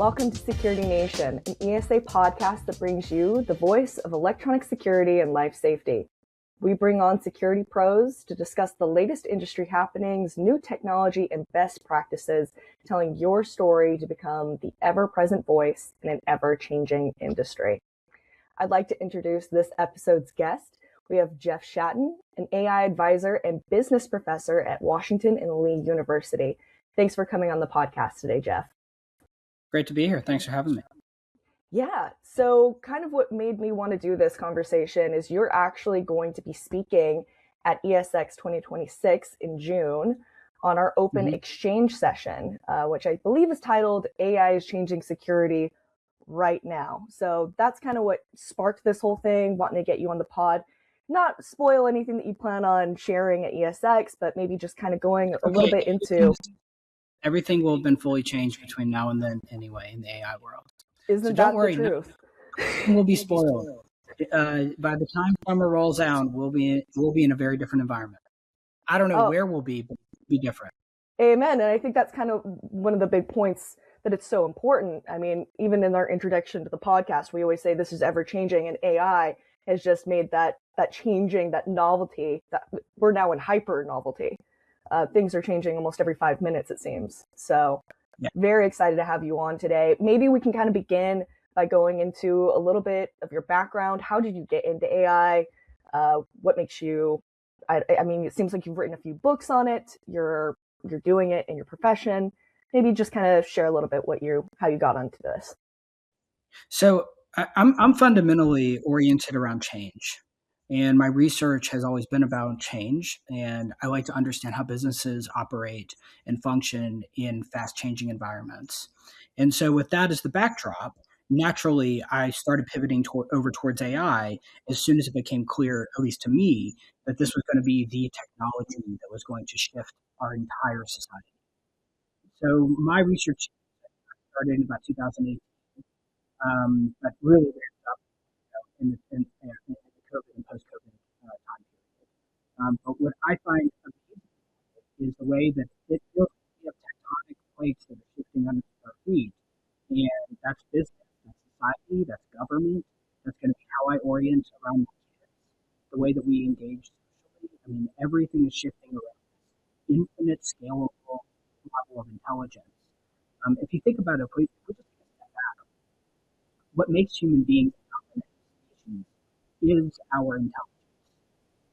Welcome to Security Nation, an ESA podcast that brings you the voice of electronic security and life safety. We bring on security pros to discuss the latest industry happenings, new technology, and best practices, telling your story to become the ever-present voice in an ever-changing industry. I'd like to introduce this episode's guest. We have Jeff Schatten, an AI advisor and business professor at Washington and Lee University. Thanks for coming on the podcast today, Jeff. Great to be here. Thanks for having me. Yeah, so kind of what made me want to do this conversation is you're actually going to be speaking at ESX 2026 in June on our OpenXChange session, which I believe is titled AI is Changing Security Right Now. So that's kind of what sparked this whole thing, wanting to get you on the pod. Not spoil anything that you plan on sharing at ESX, but maybe just kind of going a little bit into... Everything will have been fully changed between now and then anyway in the AI world. Isn't so that don't worry, the truth? We'll be spoiled. By the time summer rolls out, we'll be in a very different environment. I don't know where we'll be, but we'll be different. Amen. And I think that's kind of one of the big points that it's so important. I mean, even in our introduction to the podcast, we always say this is ever changing, and AI has just made that changing, that novelty, that we're now in hyper novelty. Things are changing almost every 5 minutes, it seems. So Very excited to have you on today. Maybe we can kind of begin by going into a little bit of your background. How did you get into AI? What makes you, I mean, it seems like you've written a few books on it. You're doing it in your profession. Maybe just kind of share a little bit how you got onto this. So I'm fundamentally oriented around change. And my research has always been about change, and I like to understand how businesses operate and function in fast-changing environments. And so with that as the backdrop, naturally, I started pivoting over towards AI as soon as it became clear, at least to me, that this was going to be the technology that was going to shift our entire society. So my research started in about 2008, but really ramped up in the COVID and post-COVID time period. But what I find amazing is the way that it feels like we have tectonic plates that are shifting under our feet. And that's business, that's society, that's government. That's going to be how I orient around my kids, the way that we engage socially. I mean, everything is shifting around this infinite, scalable level of intelligence. If you think about it, if we just take a step back, what makes human beings is our intelligence.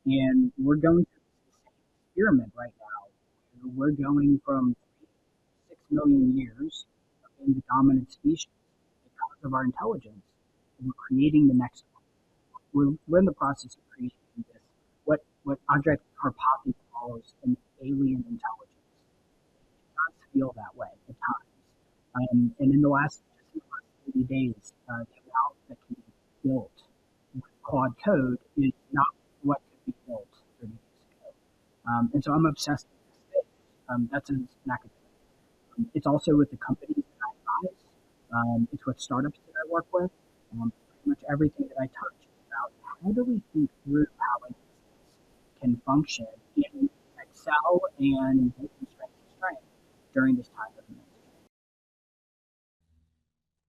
And we're going through this experiment right now. We're going from 6 million years of being the dominant species because of our intelligence. And we're creating the next one. We're in the process of creating this, what Andrei Karpathy calls an alien intelligence. It does feel that way at times. And in the last 30 days, the amount that can be built Claude code is not what could be built 30 years ago. And so I'm obsessed with this space. That's an academic. It's also with the companies that I advise. It's with startups that I work with. Pretty much everything that I touch is about how do we think through how a business can function and excel and go from strength to strength during this time of emergency.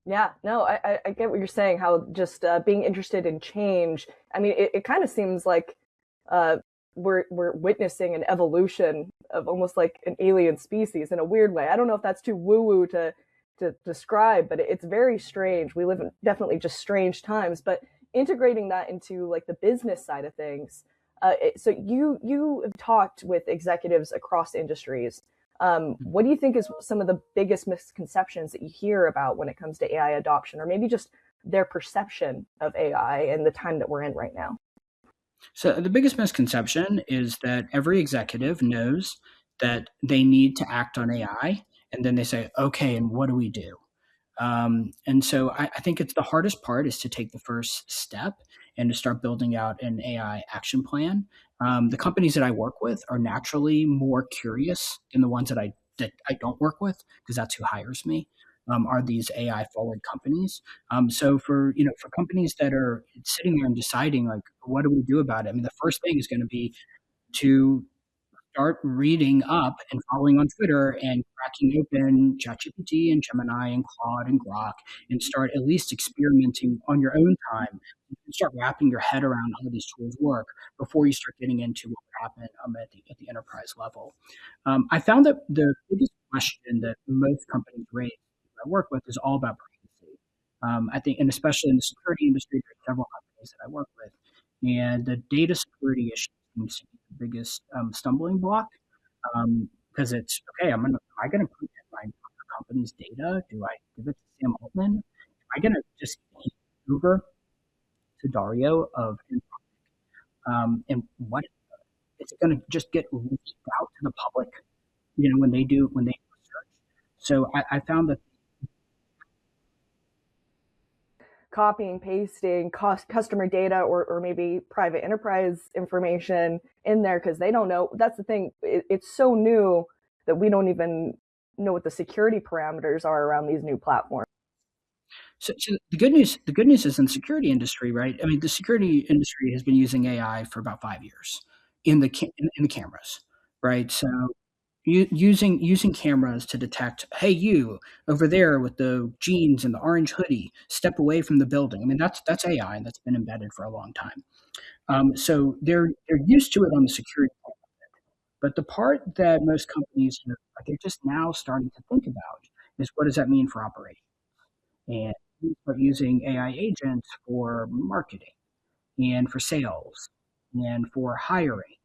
Yeah, no, I get what you're saying, how just being interested in change. I mean, it kind of seems like we're witnessing an evolution of almost like an alien species in a weird way. I don't know if that's too woo-woo to describe, but it's very strange. We live in definitely just strange times, but integrating that into like the business side of things. So you have talked with executives across industries. What do you think is some of the biggest misconceptions that you hear about when it comes to AI adoption, or maybe just their perception of AI and the time that we're in right now? So the biggest misconception is that every executive knows that they need to act on AI, and then they say, okay, and what do we do? And so I think it's the hardest part is to take the first step and to start building out an AI action plan. The companies that I work with are naturally more curious than the ones that I don't work with, because that's who hires me. Are these AI forward companies? So for companies that are sitting there and deciding like, what do we do about it? I mean, the first thing is going to be to start reading up and following on Twitter and cracking open ChatGPT and Gemini and Claude and Grok and start at least experimenting on your own time. You can start wrapping your head around how these tools work before you start getting into what would happen at the enterprise level. I found that the biggest question that most companies raise that I work with is all about privacy. I think, and especially in the security industry, there's several companies that I work with, and the data security issue seems to be the biggest stumbling block. Because it's okay. Am I gonna put in my company's data? Do I give it to Sam Altman? Am I gonna just hand it over to Dario of and what is it gonna just get leaked out to the public? When they do research. So I found that Copying, pasting customer data or maybe private enterprise information in there because they don't know. That's the thing. It's so new that we don't even know what the security parameters are around these new platforms. so the good news is in the security industry, right? I mean, the security industry has been using AI for about 5 years in the cameras, right? So using cameras to detect, hey, you over there with the jeans and the orange hoodie, step away from the building. I mean, that's AI, and that's been embedded for a long time. So they're used to it on the security part. But the part that most companies they're just now starting to think about is what does that mean for operations? And we start using AI agents for marketing and for sales and for hiring.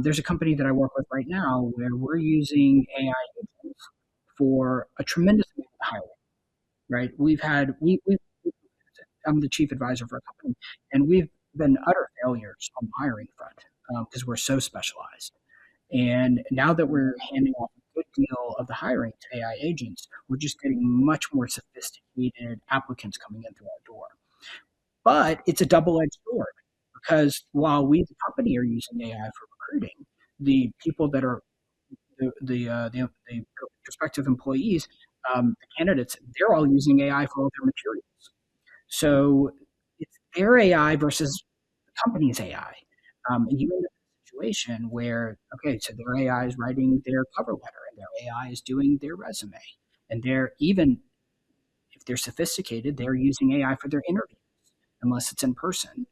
There's a company that I work with right now where we're using AI agents for a tremendous amount of hiring. Right? I'm the chief advisor for a company, and we've been utter failures on the hiring front because we're so specialized. And now that we're handing off a good deal of the hiring to AI agents, we're just getting much more sophisticated applicants coming in through our door. But it's a double-edged sword because while we, the company, are using AI for recruiting, the people that are the prospective employees, the candidates, they're all using AI for all their materials. So it's their AI versus the company's AI. And you end up in a situation where, okay, so their AI is writing their cover letter and their AI is doing their resume. And they're even, if they're sophisticated, they're using AI for their interviews, unless it's in person.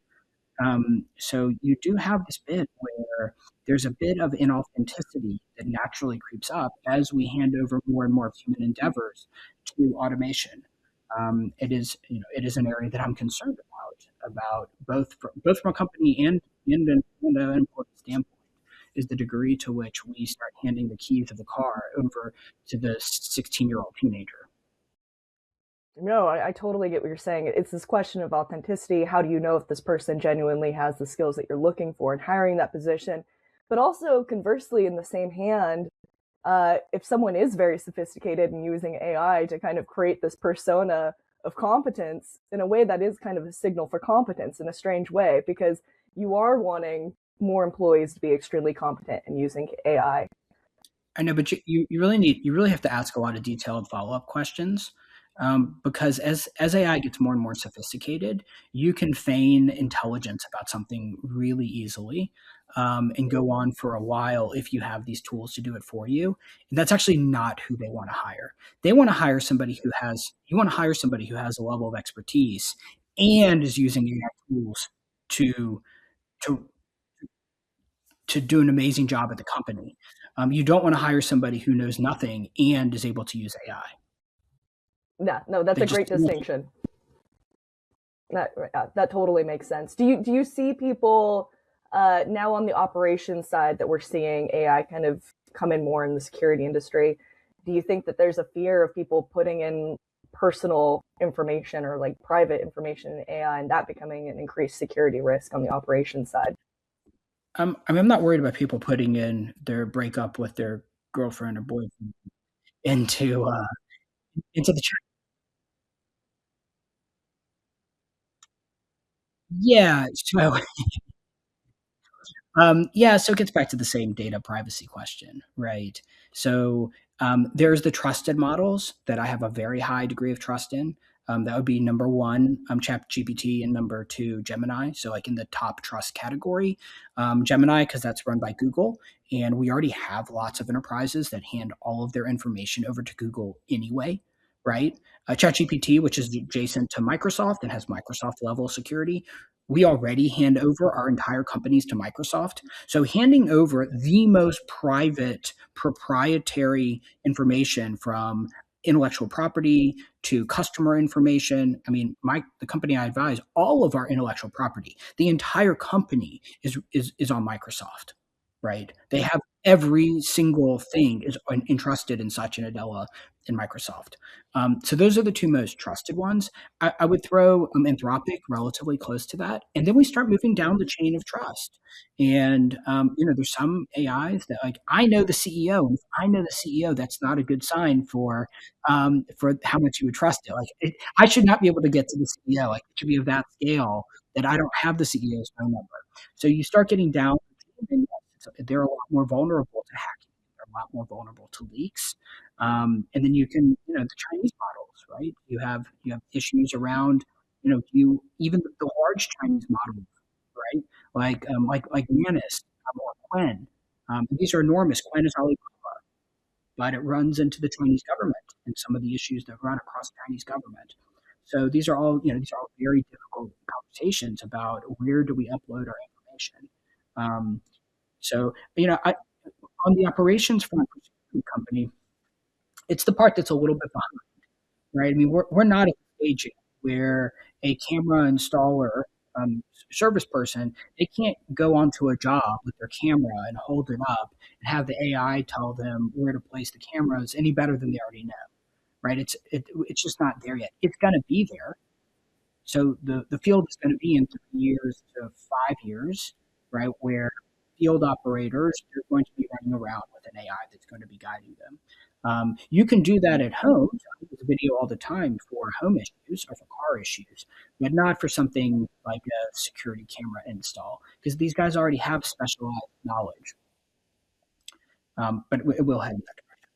So you do have this bit where there's a bit of inauthenticity that naturally creeps up as we hand over more and more of human endeavors to automation. It is an area that I'm concerned about both from a company and an employee standpoint is the degree to which we start handing the keys of the car over to the 16-year-old teenager. No, I totally get what you're saying. It's this question of authenticity. How do you know if this person genuinely has the skills that you're looking for in hiring that position? But also, conversely, in the same hand, if someone is very sophisticated and using AI to kind of create this persona of competence in a way that is kind of a signal for competence in a strange way, because you are wanting more employees to be extremely competent in using AI. I know, but you really have to ask a lot of detailed follow up questions because as AI gets more and more sophisticated, you can feign intelligence about something really easily and go on for a while if you have these tools to do it for you. And that's actually not who they want to hire. They want to hire somebody who has you want to hire somebody who has a level of expertise and is using AI tools to to to do an amazing job at the company. You don't want to hire somebody who knows nothing and is able to use AI. Yeah, no, that's They a just great distinction. That totally makes sense. Do you see people now on the operations side that we're seeing AI kind of come in more in the security industry? Do you think that there's a fear of people putting in personal information or like private information in AI and that becoming an increased security risk on the operations side? I'm not worried about people putting in their breakup with their girlfriend or boyfriend into into the chat. Yeah, so so it gets back to the same data privacy question, right? So there's the trusted models that I have a very high degree of trust in. That would be number one, ChatGPT, and number two, Gemini. So, like in the top trust category, Gemini, because that's run by Google. And we already have lots of enterprises that hand all of their information over to Google anyway, right? ChatGPT, which is adjacent to Microsoft and has Microsoft level security, we already hand over our entire companies to Microsoft. So, handing over the most private, proprietary information from intellectual property to customer information. I mean, the company I advise, all of our intellectual property, the entire company is on Microsoft, right? They have every single thing is entrusted in Satya Nadella in Microsoft. So those are the two most trusted ones. I would throw Anthropic relatively close to that, and then we start moving down the chain of trust. And there's some AIs that, like, I know the CEO, and if I know the CEO, that's not a good sign for how much you would trust it. Like, I should not be able to get to the CEO. Like, it should be of that scale that I don't have the CEO's phone number. So you start getting down, and they're a lot more vulnerable to hacking. They're a lot more vulnerable to leaks. And then the Chinese models, right? You have issues around, you even the large Chinese models, right? Like Manus or Quen. These are enormous. Quen is Alibaba, but it runs into the Chinese government and some of the issues that run across the Chinese government. So these are all very difficult conversations about where do we upload our information. Um, on the operations front for the company, it's the part that's a little bit behind, right? I mean, we're not at the stage yet where a camera installer, service person, they can't go onto a job with their camera and hold it up and have the AI tell them where to place the cameras any better than they already know, right? It's just not there yet. It's going to be there. So the field is going to be in 3 years to 5 years, right? Where field operators are going to be running around with an AI that's going to be guiding them. You can do that at home. I use video all the time for home issues or for car issues, but not for something like a security camera install because these guys already have specialized knowledge. But it will head in that direction.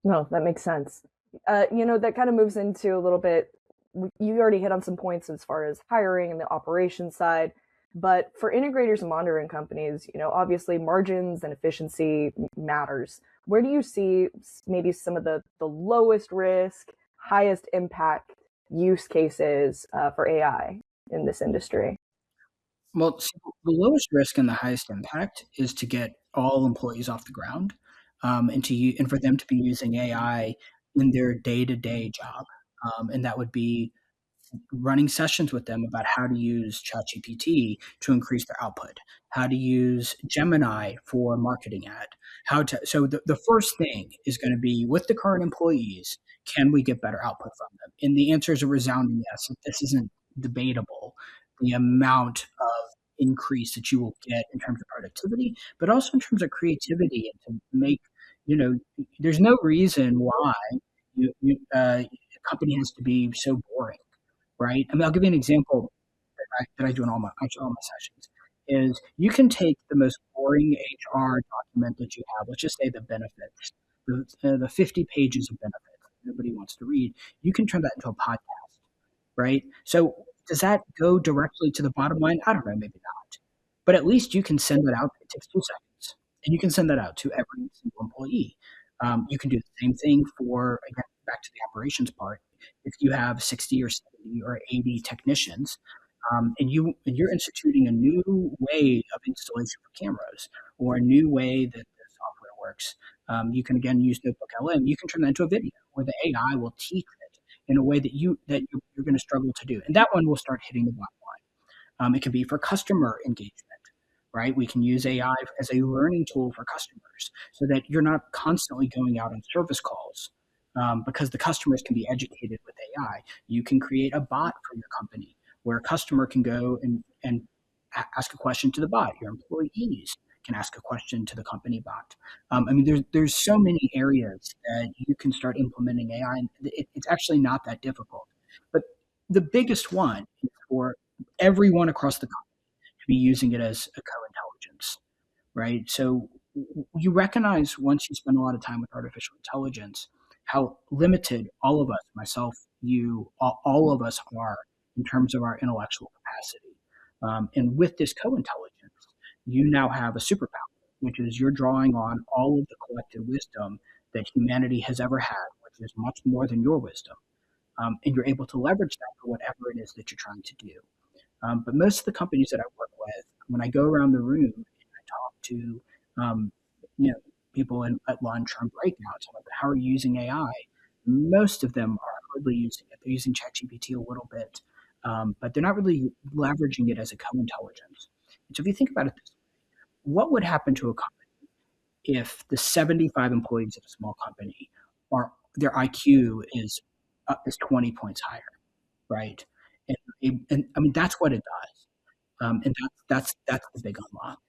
No, that makes sense. That kind of moves into a little bit. You already hit on some points as far as hiring and the operations side, but for integrators and monitoring companies, obviously margins and efficiency matters. Where do you see maybe some of the lowest risk, highest impact use cases for AI in this industry? Well, so the lowest risk and the highest impact is to get all employees off the ground, and for them to be using AI in their day to day job, and that would be running sessions with them about how to use ChatGPT to increase their output, how to use Gemini for marketing ad, how to. So the first thing is going to be with the current employees, can we get better output from them? And the answer is a resounding yes. This isn't debatable. The amount of increase that you will get in terms of productivity, but also in terms of creativity and to make, there's no reason why a company has to be so boring, right? I mean, I'll give you an example that I do in all my sessions. Is you can take the most boring HR document that you have, let's just say the benefits, the 50 pages of benefits nobody wants to read. You can turn that into a podcast, right? So does that go directly to the bottom line? I don't know, maybe not. But at least you can send that out. It takes 2 seconds. And you can send that out to every single employee. You can do the same thing for, again, back to the operations part. If you have 60 or 70 or 80 technicians, and you're instituting a new way of installation for cameras or a new way that the software works, you can again use Notebook LM. You can turn that into a video where the AI will teach it in a way that you're going to struggle to do, and that one will start hitting the bottom line. It can be for customer engagement, right? We can use AI as a learning tool for customers so that you're not constantly going out on service calls because the customers can be educated with AI. You can create a bot for your company where a customer can go and ask a question to the bot. Your employees can ask a question to the company bot. I mean, there's so many areas that you can start implementing AI, and it's actually not that difficult. But the biggest one is for everyone across the company to be using it as a co-intelligence, right? So you recognize once you spend a lot of time with artificial intelligence how limited all of us, myself all of us are in terms of our intellectual capacity. And with this co-intelligence, you now have a superpower, which is you're drawing on all of the collective wisdom that humanity has ever had, which is much more than your wisdom. And you're able to leverage that for whatever it is that you're trying to do. But most of the companies that I work with, when I go around the room and I talk to, um, you know, people at lunch or breakouts, I'm like, how are you using AI? Most of them are hardly using it. They're using ChatGPT a little bit, but they're not really leveraging it as a co-intelligence. And so if you think about it this way, what would happen to a company if the 75 employees of a small company are their IQ is 20 points higher, right? And I mean that's what it does, and that's the big unlock.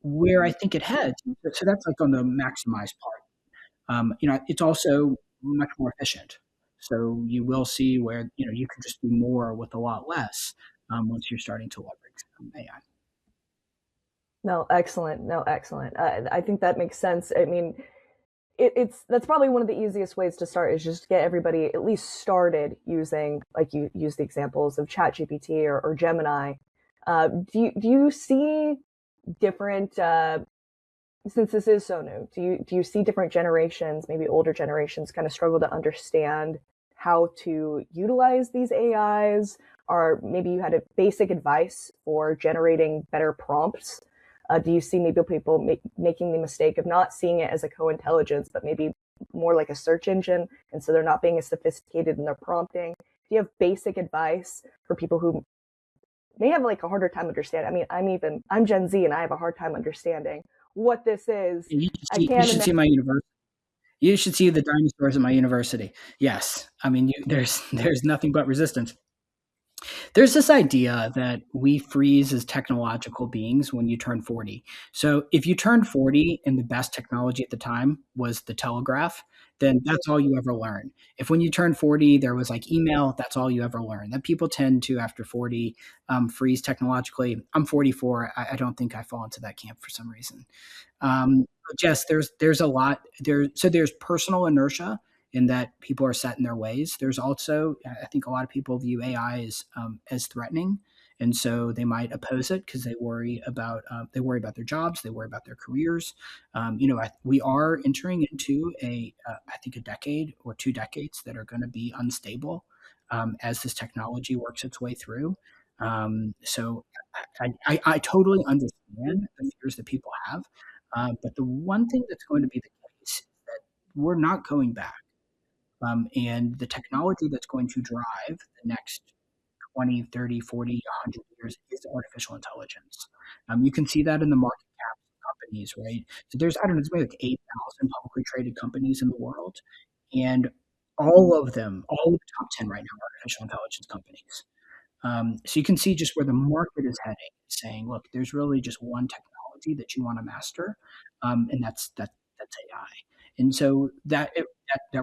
Where I think it heads, so that's like on the maximized part. It's also much more efficient. So you will see where you can just do more with a lot less once you're starting to leverage AI. No, excellent. No, excellent. I think that makes sense. I mean, it's that's probably one of the easiest ways to start is just get everybody at least started using, like you use the examples of ChatGPT or Gemini. Do you see different since this is so new? Do you see different generations, maybe older generations, kind of struggle to understand how to utilize these AIs, or maybe you had a basic advice for generating better prompts? Do you see maybe people making the mistake of not seeing it as a co-intelligence, but maybe more like a search engine, and so they're not being as sophisticated in their prompting? Do you have basic advice for people who may have like a harder time understanding? I mean, I'm Gen Z and I have a hard time understanding what this is. And I you can't should imagine. see my university. You should see the dinosaurs at my university. Yes, I mean there's nothing but resistance. There's this idea that we freeze as technological beings when you turn 40. So if you turned 40 and the best technology at the time was the telegraph, then that's all you ever learn. If when you turn 40, there was like email, that's all you ever learn. That people tend to, after 40, freeze technologically. I'm 44. I don't think I fall into that camp for some reason. But yes, there's a lot there. So there's personal inertia in that people are set in their ways. There's also, I think, a lot of people view AI as threatening, and so they might oppose it because they worry about their jobs, they worry about their careers. We are entering into I think a decade or 2 decades that are going to be unstable as this technology works its way through. So I totally understand the fears that people have, but the one thing that's going to be the case is that we're not going back. And the technology that's going to drive the next 20, 30, 40, 100 years is artificial intelligence. You can see that in the market cap of companies, right? So there's, I don't know, there's maybe like 8,000 publicly traded companies in the world. And all of the top 10 right now are artificial intelligence companies. So you can see just where the market is heading, saying, look, there's really just one technology that you want to master, and that's AI. And so that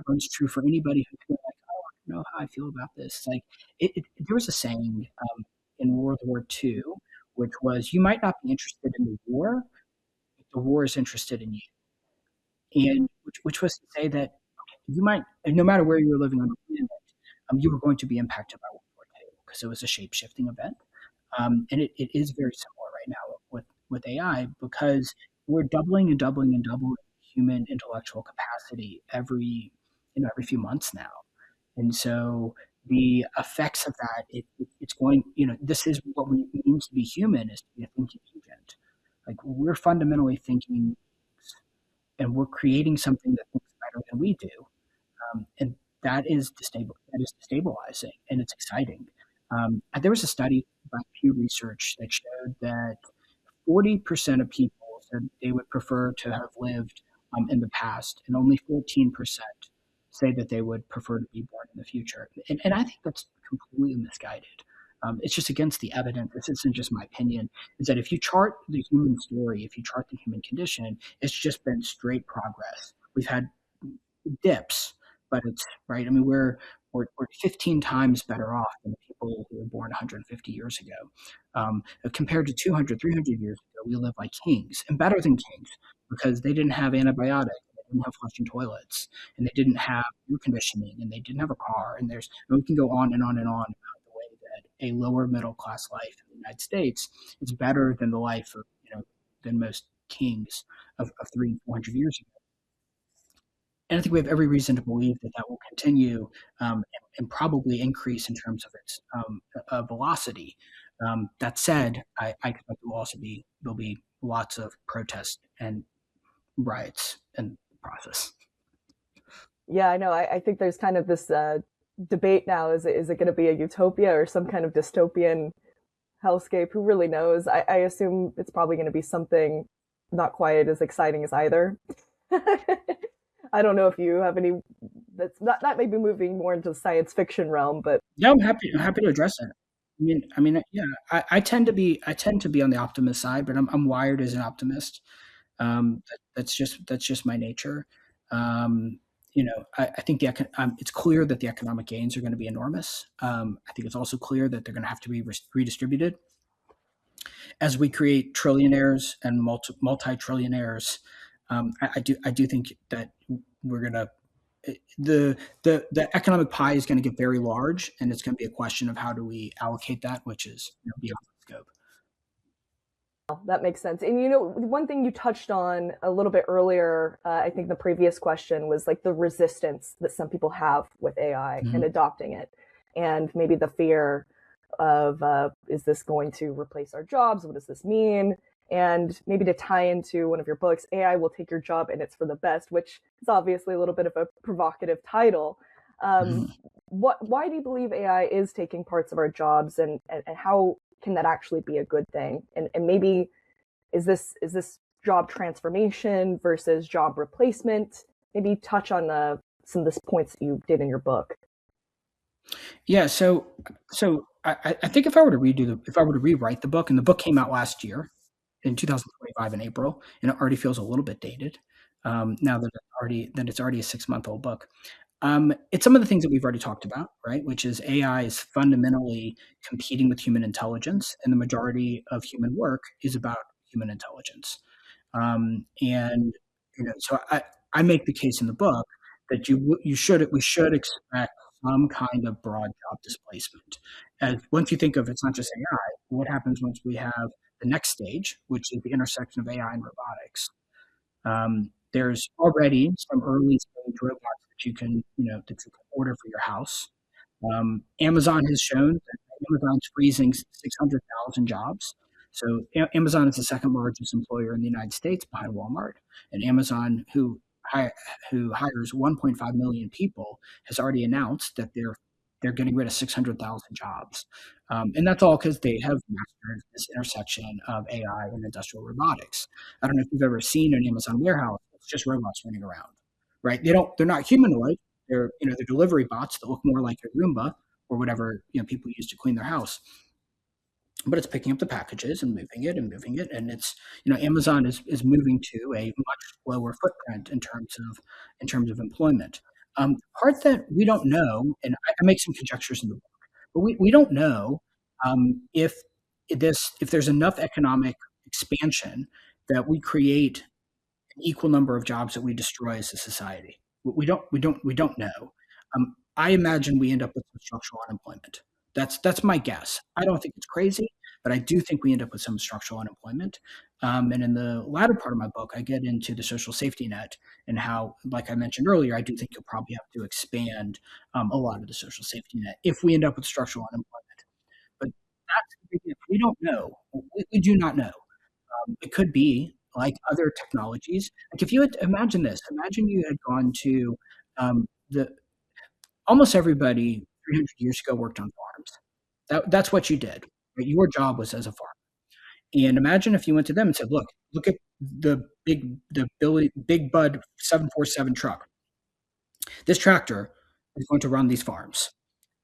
runs true for anybody who feels like, oh, I don't know how I feel about this. Like there was a saying in World War II, which was, you might not be interested in the war, but the war is interested in you, and which was to say that you might, no matter where you were living on the planet, you were going to be impacted by World War II because it was a shape shifting event. And it is very similar right now with AI because we're doubling and doubling and doubling human intellectual capacity every few months now. And so the effects of that, it's going, this is what we mean to be human, is to be a thinking agent. Like we're fundamentally thinking, and we're creating something that thinks better than we do, and that is destabilizing, and it's exciting. And there was a study by Pew Research that showed that 40% of people said they would prefer to have lived in the past, and only 14% say that they would prefer to be born in the future. And I think that's completely misguided. It's just against the evidence. This isn't just my opinion. Is that if you chart the human story, if you chart the human condition, it's just been straight progress. We've had dips, but it's right. I mean, we're 15 times better off than the people who were born 150 years ago. Compared to 200, 300 years ago, we live like kings and better than kings because they didn't have antibiotics, they didn't have flushing toilets, and they didn't have air conditioning, and they didn't have a car, and we can go on and on and on about the way that a lower middle class life in the United States is better than the life of than most kings of 300-400 years ago. And I think we have every reason to believe that that will continue, and probably increase in terms of its velocity. That said, I expect there'll be lots of protests and riots in the process. Yeah, I know. I think there's kind of this debate now. Is it going to be a utopia or some kind of dystopian hellscape? Who really knows? I assume it's probably going to be something not quite as exciting as either. I don't know if you have any. That may be moving more into the science fiction realm, but Yeah, I'm happy to address it. Yeah, I tend to be on the optimist side, but I'm wired as an optimist. That's just my nature. Um, I think it's clear that the economic gains are going to be enormous. I think it's also clear that they're going to have to be redistributed as we create trillionaires and multi-trillionaires. I do think that we're gonna the economic pie is going to get very large, and it's going to be a question of how do we allocate that, which is beyond the scope. that makes sense. And one thing you touched on a little bit earlier, I think the previous question was like the resistance that some people have with AI and adopting it, and maybe the fear of is this going to replace our jobs? What does this mean? And maybe to tie into one of your books, AI will take your job and it's for the best, which is obviously a little bit of a provocative title. Why do you believe AI is taking parts of our jobs, and how can that actually be a good thing? And maybe is this job transformation versus job replacement? Maybe touch on some of the points that you did in your book. Yeah, so I think if I were to rewrite the book, and the book came out last year in 2025 in April, and it already feels a little bit dated, now that it's already a 6-month-old book. It's some of the things that we've already talked about, right? Which is AI is fundamentally competing with human intelligence, and the majority of human work is about human intelligence. And so I make the case in the book that we should expect some kind of broad job displacement. And once you think of it's not just AI, what happens once we have the next stage, which is the intersection of AI and robotics? There's already some early stage robots that you can order for your house. Amazon has shown that Amazon's freezing 600,000 jobs. So Amazon is the second largest employer in the United States behind Walmart, and Amazon, who hires 1.5 million people, has already announced that they're getting rid of 600,000 jobs, and that's all because they have mastered this intersection of AI and industrial robotics. I don't know if you've ever seen an Amazon warehouse; it's just robots running around, right? They're not humanoid. They're delivery bots that look more like a Roomba or whatever people use to clean their house. But it's picking up the packages and moving it, and it's Amazon is moving to a much lower footprint in terms of employment. Part that we don't know, and I make some conjectures in the book, but we don't know if there's enough economic expansion that we create an equal number of jobs that we destroy as a society. We don't know. I imagine we end up with some structural unemployment. That's my guess. I don't think it's crazy, but I do think we end up with some structural unemployment. And in the latter part of my book, I get into the social safety net and how, like I mentioned earlier, I do think you'll probably have to expand a lot of the social safety net if we end up with structural unemployment. But that's the big if. We don't know. We do not know. It could be like other technologies. Like if you had imagine this, imagine you had gone to the almost everybody 300 years ago worked on farms. That's what you did. Right? Your job was as a farmer. And imagine if you went to them and said, look at big Bud 747 truck. This tractor is going to run these farms.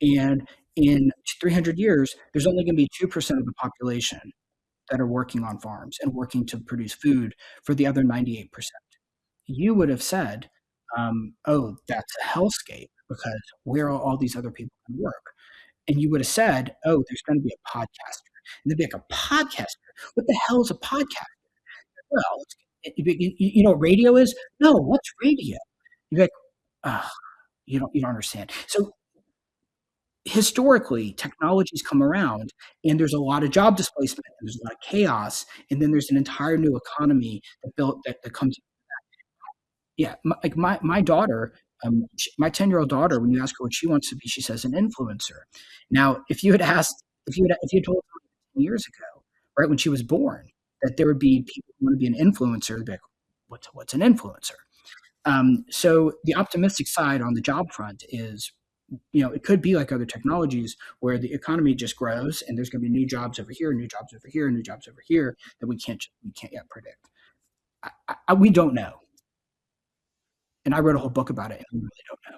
And in 300 years, there's only going to be 2% of the population that are working on farms and working to produce food for the other 98%. You would have said, oh, that's a hellscape because where are all these other people going to work? And you would have said, oh, there's going to be a podcaster. And they'd be like, a podcaster? What the hell is a podcaster? Well, You know what radio is? No, what's radio? You're like, oh, you don't understand. So historically, technologies come around, and there's a lot of job displacement, and there's a lot of chaos, and then there's an entire new economy that comes. Yeah, like my daughter, my 10-year-old daughter, when you ask her what she wants to be, she says an influencer. Now, if you had told her 10 years ago, right when she was born, that there would be people who want to be an influencer, they'd be like, what's an influencer? So the optimistic side on the job front is, it could be like other technologies where the economy just grows and there's going to be new jobs over here, new jobs over here, new jobs over here that we can't yet predict. We don't know, and I wrote a whole book about it, and we really don't know.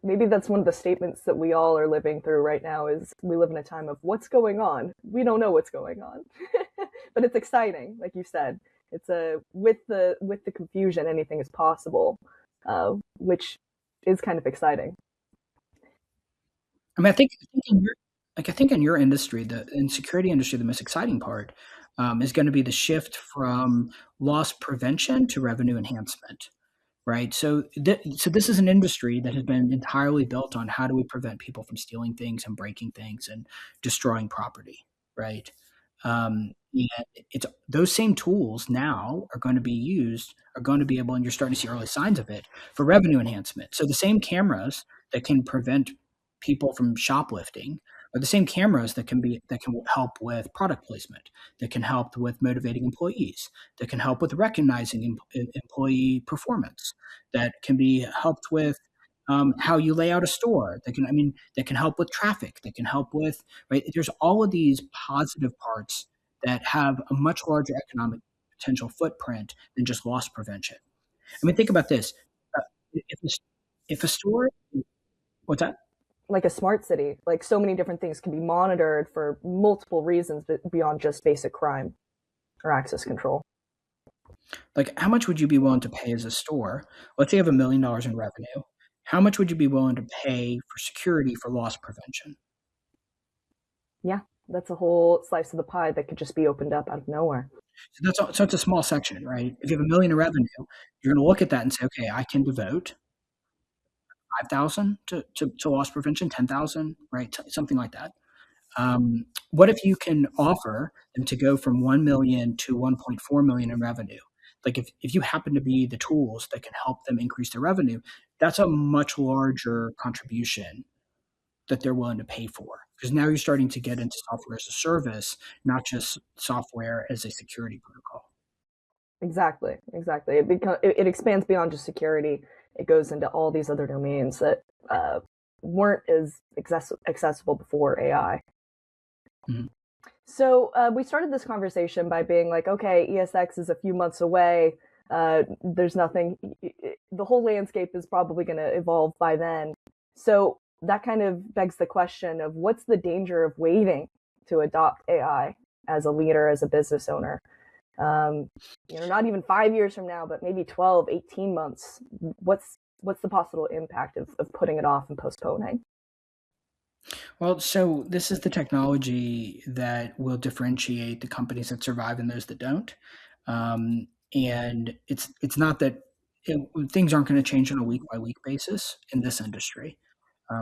Maybe that's one of the statements that we all are living through right now is we live in a time of what's going on. We don't know what's going on. But it's exciting, like you said. It's a with the confusion, anything is possible, which is kind of exciting. I mean, I think in your industry, the in security industry, the most exciting part is going to be the shift from loss prevention to revenue enhancement. Right. So this is an industry that has been entirely built on how do we prevent people from stealing things and breaking things and destroying property. Right. And it's those same tools now are going to be able, and you're starting to see early signs of it for revenue enhancement. So the same cameras that can prevent people from shoplifting are the same cameras that can help with product placement, that can help with motivating employees, that can help with recognizing employee performance, that can be helped with how you lay out a store. That can help with traffic. That can help with right. There's all of these positive parts that have a much larger economic potential footprint than just loss prevention. I mean, think about this: uh, if a, if a store, what's that? Like a smart city, like so many different things can be monitored for multiple reasons beyond just basic crime or access control. Like, how much would you be willing to pay as a store? Let's say you have $1 million in revenue. How much would you be willing to pay for security for loss prevention? Yeah, that's a whole slice of the pie that could just be opened up out of nowhere. So it's a small section, right? If you have a million in revenue, you're going to look at that and say, okay, I can devote 5,000 to loss prevention, 10,000, right? Something like that. What if you can offer them to go from 1 million to 1.4 million in revenue? Like if you happen to be the tools that can help them increase their revenue, that's a much larger contribution that they're willing to pay for. Because now you're starting to get into software as a service, not just software as a security protocol. Exactly, exactly. It expands beyond just security. It goes into all these other domains that weren't as accessible before AI. Mhm. So we started this conversation by being like, okay, ESX is a few months away. There's nothing. The whole landscape is probably going to evolve by then. So that kind of begs the question of what's the danger of waiting to adopt AI as a leader, as a business owner? Um, not even 5 years from now, but maybe 12, 18 months. What's the possible impact of putting it off and postponing? Well, so this is the technology that will differentiate the companies that survive and those that don't. And it's not that things aren't going to change on a week by week basis in this industry.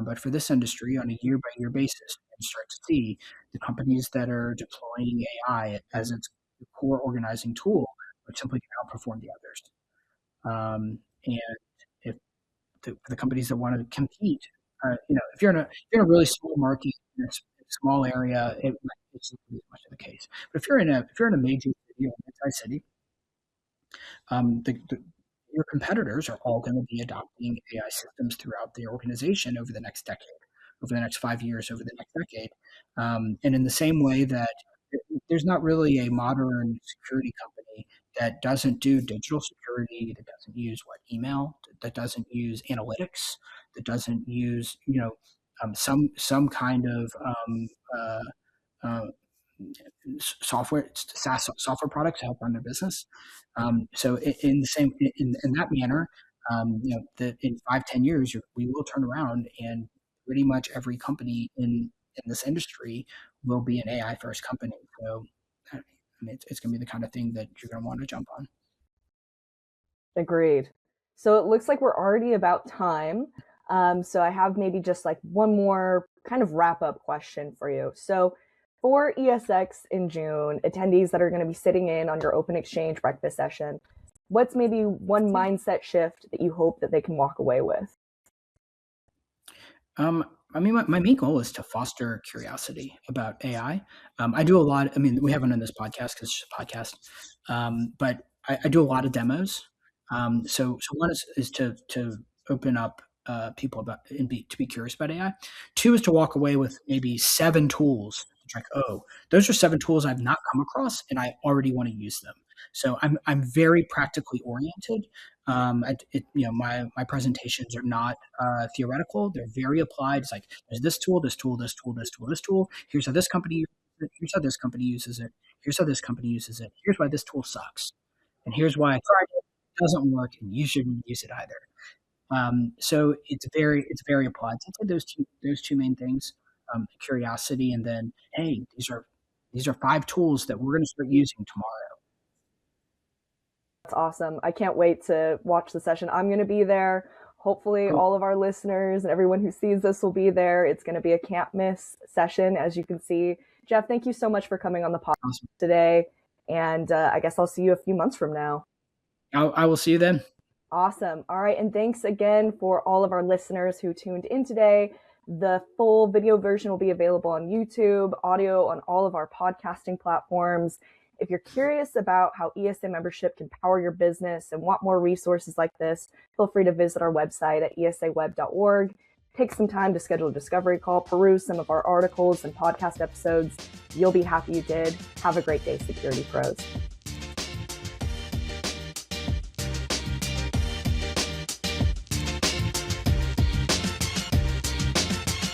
But for this industry, on a year by year basis, you can start to see the companies that are deploying AI as its core organizing tool are simply going to outperform the others. And if the companies that want to compete, if you're in a really small market, in a small area, it might it's not as much of the case. But if you're in a major city or multi-city, the your competitors are all going to be adopting AI systems throughout the organization over the next decade, over the next 5 years, over the next decade. And in the same way that there's not really a modern security company that doesn't do digital security, that doesn't use email, that doesn't use analytics, that doesn't use some kind of uh, uh, software, SaaS software products to help run their business. So in the same in that manner, that in 5-10 years we will turn around and pretty much every company in this industry will be an AI first company. So I mean, it's going to be the kind of thing that you're going to want to jump on. Agreed. So it looks like we're already about time. So I have maybe just like one more kind of wrap up question for you. So for ESX in June, attendees that are going to be sitting in on your OpenXChange breakfast session, what's maybe one mindset shift that you hope that they can walk away with? I mean, my main goal is to foster curiosity about AI. I do a lot. I mean, we haven't done this podcast because it's just a podcast, but I do a lot of demos. So one is to open up people about and to be curious about AI. Two is to walk away with maybe 7 tools. It's like, oh, those are 7 tools I've not come across, and I already want to use them. So I'm very practically oriented. My presentations are not theoretical; they're very applied. It's like there's this tool, this tool, this tool, this tool, this tool. Here's how this company uses it. Here's how this company uses it. Here's how this company uses it. Here's why this tool sucks, and here's why I tried it. It doesn't work, and you shouldn't use it either. So it's very applied. So I'd say those two main things: curiosity, and then hey, these are 5 tools that we're going to start using tomorrow. That's awesome. I can't wait to watch the session. I'm going to be there. Hopefully, Cool. all of our listeners and everyone who sees this will be there. It's going to be a can't miss session, as you can see. Jeff, thank you so much for coming on the podcast Awesome. today. And I guess I'll see you a few months from now. I will see you then. Awesome. All right. And thanks again for all of our listeners who tuned in today. The full video version will be available on YouTube, audio on all of our podcasting platforms. If you're curious about how ESA membership can power your business and want more resources like this, feel free to visit our website at esaweb.org. Take some time to schedule a discovery call, peruse some of our articles and podcast episodes. You'll be happy you did. Have a great day, Security Pros.